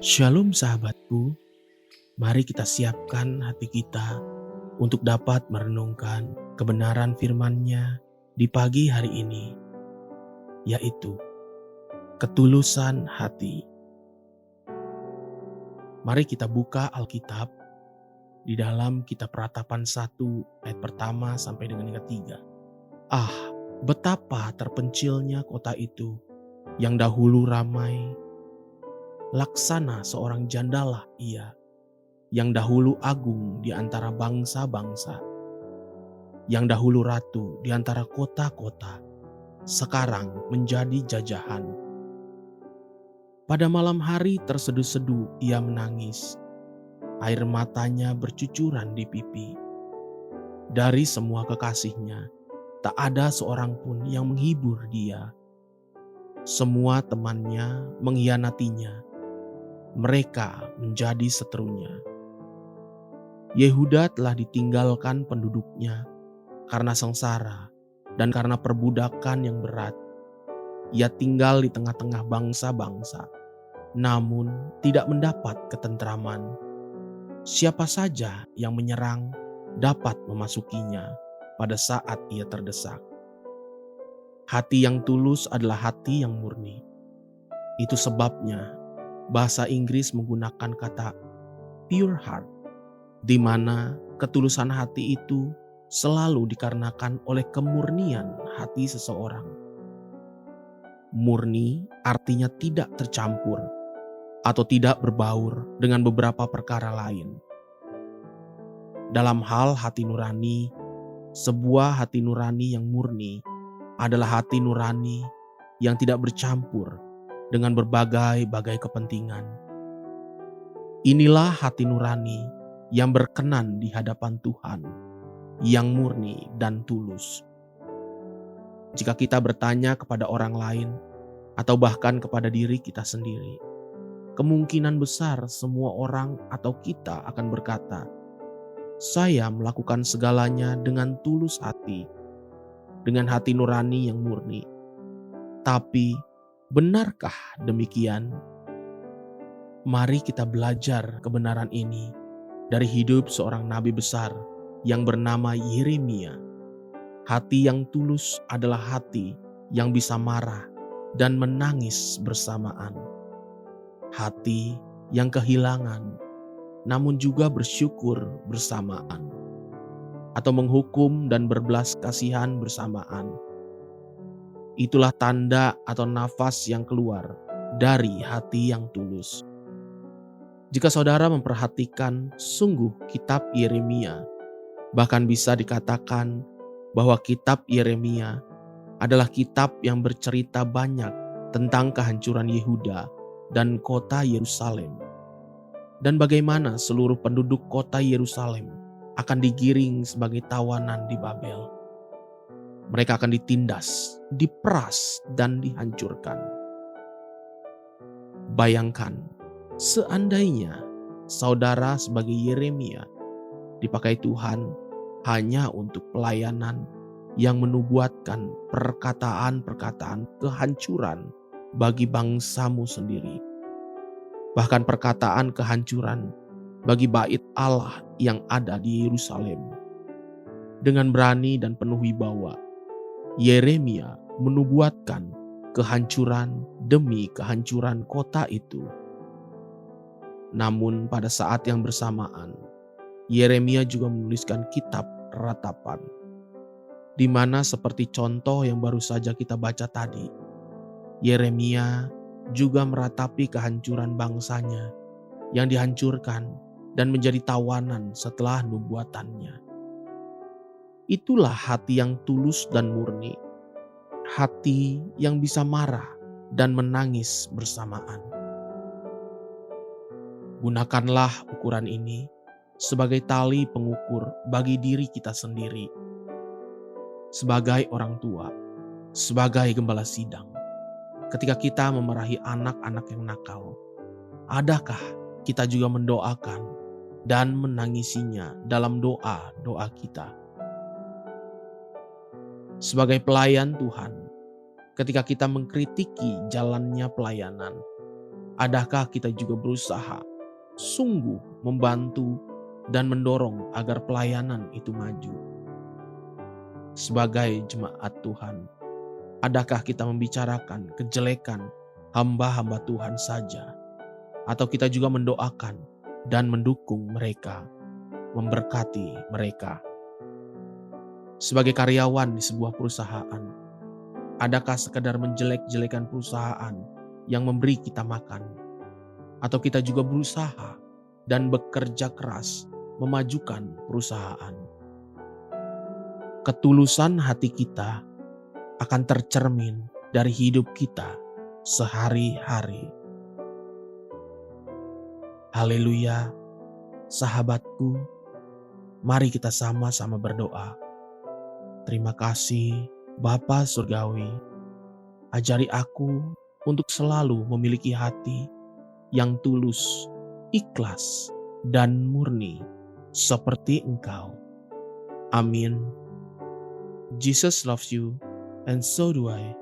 Shalom sahabatku, mari kita siapkan hati kita untuk dapat merenungkan kebenaran firman-Nya di pagi hari ini, yaitu ketulusan hati. Mari kita buka Alkitab di dalam kitab Ratapan 1 ayat pertama sampai dengan yang ketiga. Ah, betapa terpencilnya kota itu yang dahulu ramai, laksana seorang jandalah ia, yang dahulu agung di antara bangsa-bangsa, yang dahulu ratu di antara kota-kota, sekarang menjadi jajahan. Pada malam hari terseduh-seduh ia menangis, air matanya bercucuran di pipi. Dari semua kekasihnya, tak ada seorang pun yang menghibur dia. Semua temannya mengkhianatinya, mereka menjadi seterunya. Yehuda telah ditinggalkan penduduknya karena sengsara dan karena perbudakan yang berat. Ia tinggal di tengah-tengah bangsa-bangsa, namun tidak mendapat ketentraman. Siapa saja yang menyerang dapat memasukinya pada saat ia terdesak. Hati yang tulus adalah hati yang murni. Itu sebabnya bahasa Inggris menggunakan kata pure heart, di mana ketulusan hati itu selalu dikarenakan oleh kemurnian hati seseorang. Murni artinya tidak tercampur atau tidak berbaur dengan beberapa perkara lain. Dalam hal hati nurani, sebuah hati nurani yang murni adalah hati nurani yang tidak bercampur dengan berbagai-bagai kepentingan. Inilah hati nurani yang berkenan di hadapan Tuhan, yang murni dan tulus. Jika kita bertanya kepada orang lain atau bahkan kepada diri kita sendiri, kemungkinan besar semua orang atau kita akan berkata, "Saya melakukan segalanya dengan tulus hati, dengan hati nurani yang murni." Tapi benarkah demikian? Mari kita belajar kebenaran ini dari hidup seorang nabi besar yang bernama Yeremia. Hati yang tulus adalah hati yang bisa marah dan menangis bersamaan. Hati yang kehilangan namun juga bersyukur bersamaan, atau menghukum dan berbelas kasihan bersamaan. Itulah tanda atau nafas yang keluar dari hati yang tulus. Jika saudara memperhatikan sungguh kitab Yeremia, bahkan bisa dikatakan bahwa kitab Yeremia adalah kitab yang bercerita banyak tentang kehancuran Yehuda dan kota Yerusalem, dan bagaimana seluruh penduduk kota Yerusalem akan digiring sebagai tawanan di Babel. Mereka akan ditindas, diperas, dan dihancurkan. Bayangkan, seandainya saudara sebagai Yeremia dipakai Tuhan hanya untuk pelayanan yang menubuatkan perkataan-perkataan kehancuran bagi bangsamu sendiri. Bahkan perkataan kehancuran bagi bait Allah yang ada di Yerusalem. Dengan berani dan penuh wibawa, Yeremia menubuatkan kehancuran demi kehancuran kota itu. Namun pada saat yang bersamaan, Yeremia juga menuliskan kitab Ratapan, di mana seperti contoh yang baru saja kita baca tadi, Yeremia juga meratapi kehancuran bangsanya yang dihancurkan dan menjadi tawanan setelah nubuatannya. Itulah hati yang tulus dan murni, hati yang bisa marah dan menangis bersamaan. Gunakanlah ukuran ini sebagai tali pengukur bagi diri kita sendiri, sebagai orang tua, sebagai gembala sidang. Ketika kita memarahi anak-anak yang nakal, adakah kita juga mendoakan dan menangisinya dalam doa-doa kita? Sebagai pelayan Tuhan, ketika kita mengkritiki jalannya pelayanan, adakah kita juga berusaha sungguh membantu dan mendorong agar pelayanan itu maju? Sebagai jemaat Tuhan, adakah kita membicarakan kejelekan hamba-hamba Tuhan saja? Atau kita juga mendoakan dan mendukung mereka, memberkati mereka? Sebagai karyawan di sebuah perusahaan, adakah sekadar menjelek-jelekan perusahaan yang memberi kita makan? Atau kita juga berusaha dan bekerja keras memajukan perusahaan? Ketulusan hati kita akan tercermin dari hidup kita sehari-hari. Haleluya, sahabatku, mari kita sama-sama berdoa. Terima kasih Bapa Surgawi, ajari aku untuk selalu memiliki hati yang tulus, ikhlas, dan murni seperti Engkau. Amin. Jesus loves you, and so do I.